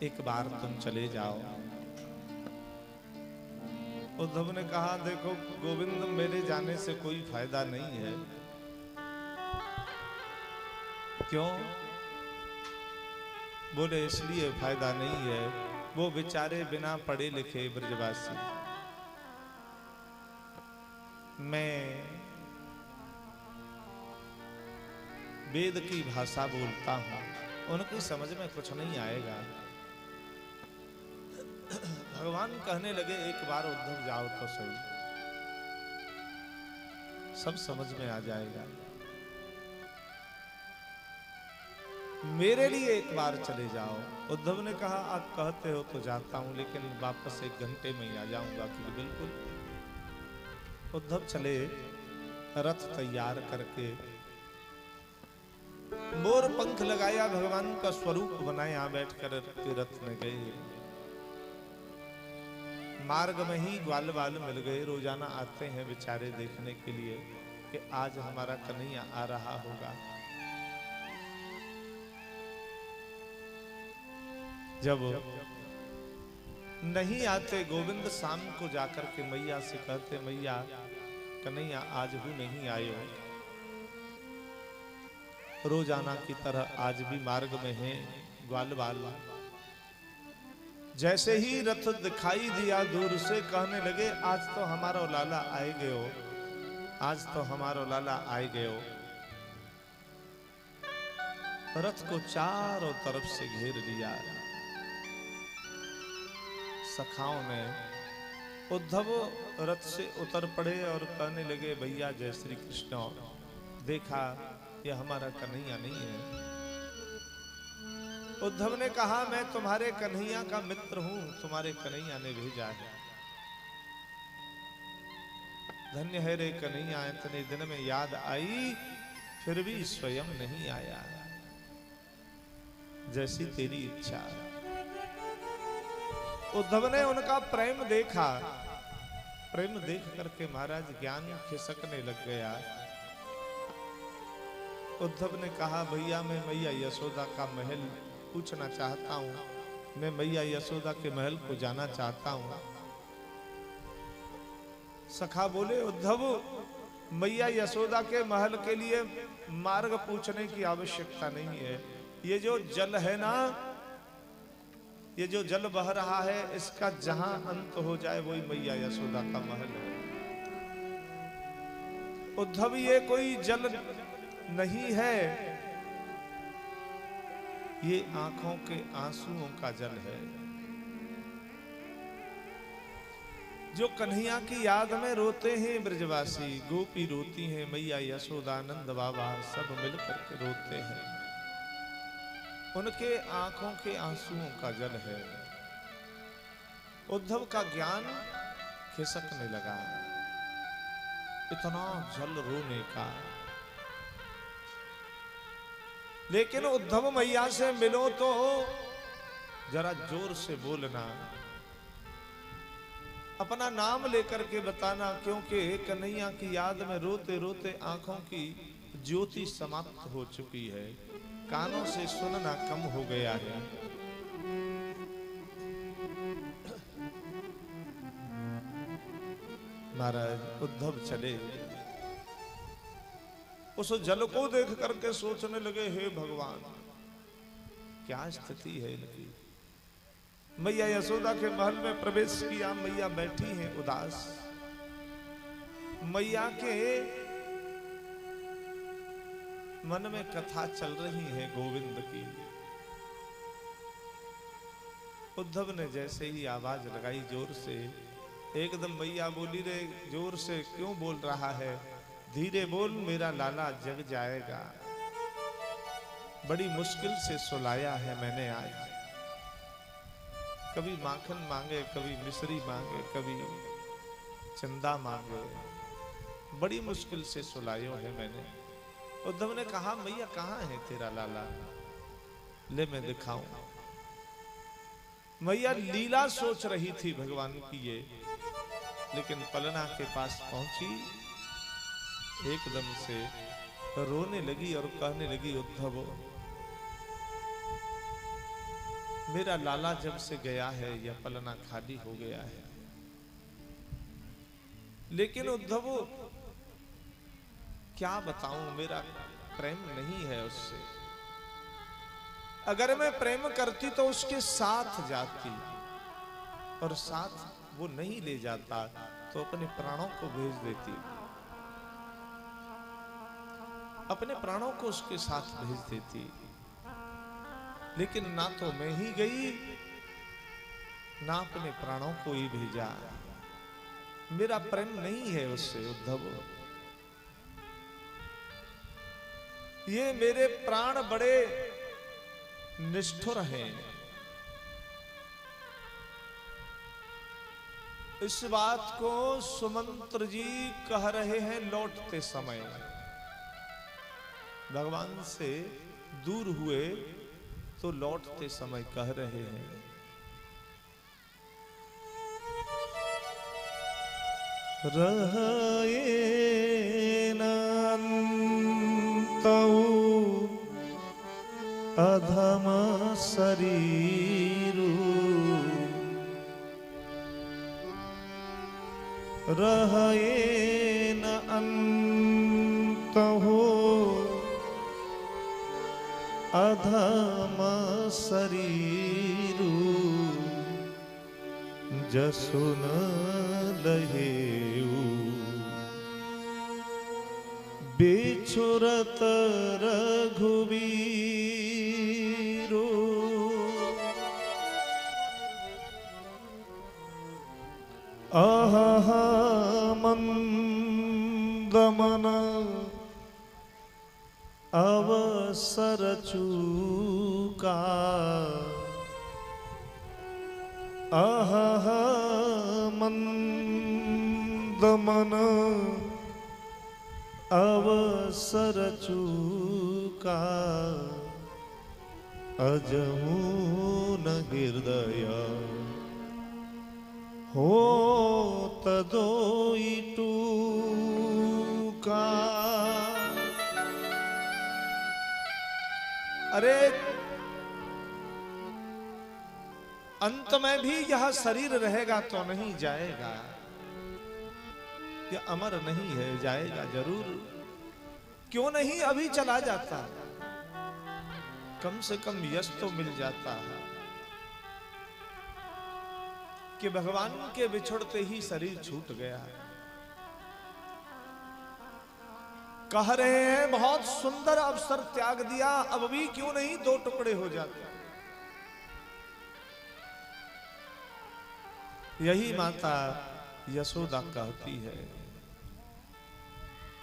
एक बार तुम चले जाओ। उद्धव ने कहा देखो गोविंद, मेरे जाने से कोई फायदा नहीं है। क्यों? बोले इसलिए फायदा नहीं है, वो बेचारे बिना पढ़े लिखे ब्रजवासी, मैं वेद की भाषा बोलता हूं, उनकी समझ में कुछ नहीं आएगा। भगवान कहने लगे एक बार उद्धव जाओ तो सही, सब समझ में आ जाएगा। मेरे लिए एक बार चले जाओ। उद्धव ने कहा आप कहते हो तो जाता हूं, लेकिन वापस 1 घंटे में ही आ जाऊंगा। कि बिल्कुल। उद्धव चले, रथ तैयार करके, मोर पंख लगाया, भगवान का स्वरूप बनाया, बैठकर के रथ में गए। मार्ग में ही ग्वाल बाल मिल गए, रोजाना आते हैं बेचारे देखने के लिए कि आज हमारा कन्हैया आ रहा होगा। जब नहीं आते, गोविंद शाम को जाकर के मैया से कहते मैया कन्हैया आज भी नहीं आए। रोजाना की तरह आज भी मार्ग में हैं ग्वाल बाल। जैसे ही रथ दिखाई दिया दूर से, कहने लगे आज तो हमारा लाला आए गए हो, आज तो हमारा लाला आए गए हो। रथ को चारों तरफ से घेर लिया। सखाओं ने, उद्धव रथ से उतर पड़े और कहने लगे भैया जय श्री कृष्ण, देखा यह हमारा कन्हैया नहीं है। उद्धव ने कहा मैं तुम्हारे कन्हैया का मित्र हूं, तुम्हारे कन्हैया ने भेजा है। धन्य है रे कन्हैया, इतने दिन में याद आई, फिर भी स्वयं नहीं आया। जैसी तेरी इच्छा। उद्धव ने उनका प्रेम देखा, प्रेम देख करके महाराज ज्ञान खिसकने लग गया। उद्धव ने कहा भैया मैं मैया यशोदा का महल पूछना चाहता हूं, मैं मैया यशोदा के महल को जाना चाहता हूं। सखा बोले उद्धव मैया यशोदा के महल के लिए मार्ग पूछने की आवश्यकता नहीं है। ये जो जल है ना, ये जो जल बह रहा है, इसका जहां अंत हो जाए वही मैया यशोदा का महल है। उद्धव ये कोई जल नहीं है, ये आंखों के आंसुओं का जल है। जो कन्हैया की याद में रोते हैं ब्रजवासी, गोपी रोती हैं, मैया यशोदा नंद बाबा सब मिलकर के रोते हैं, उनके आंखों के आंसुओं का जल है। उद्धव का ज्ञान खिसकने लगा, इतना जल रोने का। लेकिन उद्धव मैया से मिलो तो जरा जोर से बोलना, अपना नाम लेकर के बताना, क्योंकि कन्हैया की याद में रोते रोते आंखों की ज्योति समाप्त हो चुकी है, कानों से सुनना कम हो गया है। महाराज उद्धव चले, उस जल को देख करके सोचने लगे हे भगवान क्या स्थिति है इनकी। मैया यशोदा के महल में प्रवेश किया, मैया बैठी हैं उदास। मैया के मन में कथा चल रही है गोविंद की। उद्धव ने जैसे ही आवाज लगाई जोर से, एकदम मैया बोली रे जोर से क्यों बोल रहा है, धीरे बोल मेरा लाला जग जाएगा। बड़ी मुश्किल से सुलाया है मैंने आज, कभी माखन मांगे, कभी मिश्री मांगे, कभी चंदा मांगे, बड़ी मुश्किल से सुलायो है मैंने। उद्धव ने कहा मैया कहाँ है तेरा लाला, ले मैं दिखाऊं। मैया लीला सोच रही थी भगवान की ये, लेकिन पलना के पास पहुंची, एकदम से रोने लगी और कहने लगी उद्धव मेरा लाला जब से गया है यह पलना खाली हो गया है। लेकिन उद्धव क्या बताऊं, मेरा प्रेम नहीं है उससे। अगर मैं प्रेम करती तो उसके साथ जाती, और साथ वो नहीं ले जाता तो अपने प्राणों को भेज देती, अपने प्राणों को उसके साथ भेज देती। लेकिन ना तो मैं ही गई, ना अपने प्राणों को ही भेजा। मेरा प्रेम नहीं है उससे उद्धव। ये मेरे प्राण बड़े निष्ठुर हैं। इस बात को सुमंत्र जी कह रहे हैं लौटते समय। भगवान से दूर हुए तो लौटते समय कह रहे हैं, रहे नंतऊ अधम शरीरु, रहे न अंतहु अधम शरीरु, जसु न लहेऊ बिछुरत रघुवीरु। अहह मंदमन अवसर चूका, अहह मंदमन अवसर चूका, अजहू न हृदय हो तदोई टूका। अरे अंत में भी यह शरीर रहेगा तो नहीं जाएगा, यह अमर नहीं है, जाएगा जरूर। क्यों नहीं अभी चला जाता, कम से कम यश तो मिल जाता है कि भगवान के बिछुड़ते ही शरीर छूट गया। कह रहे हैं बहुत सुंदर अवसर त्याग दिया, अब भी क्यों नहीं दो टुकड़े हो जाते। यही माता यशोदा कहती है।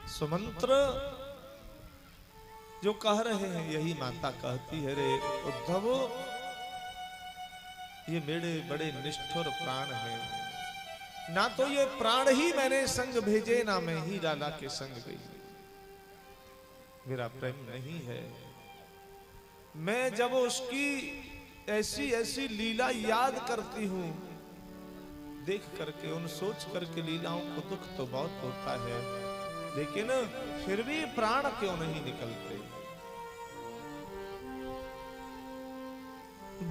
सुमंत्र जो कह रहे हैं यही माता कहती है, रे उद्धव ये मेरे बड़े निष्ठुर प्राण हैं, ना तो ये प्राण ही मैंने संग भेजे, ना मैं ही लाला के संग गई। मेरा प्रेम नहीं है। मैं जब उसकी ऐसी ऐसी लीला याद करती हूं, देख करके उन सोच करके लीलाओं को दुख तो बहुत होता है, लेकिन फिर भी प्राण क्यों नहीं निकलते।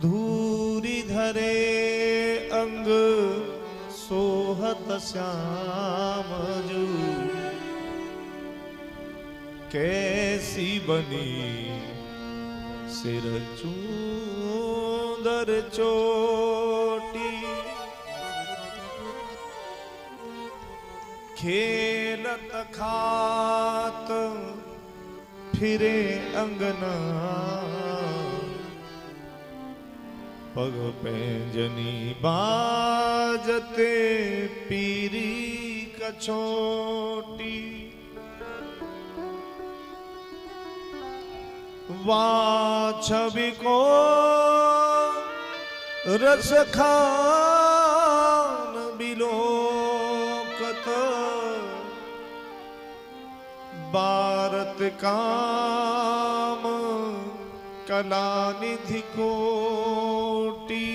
धूरी धरे अंग सोहत श्याम जू, कैसी बनी सिर चूंदर चोटी, खेलत खात फिरे अंगना, पग पैंजनी बाजते पीरी कछोटी, छवि को रस खान बिलोकत, भारत काम कला निधि कोटि,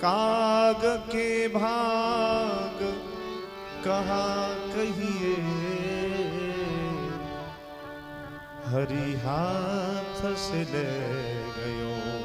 काग के भाग कहाँ कहिए, हरि हाथ हाथ से ले गयो।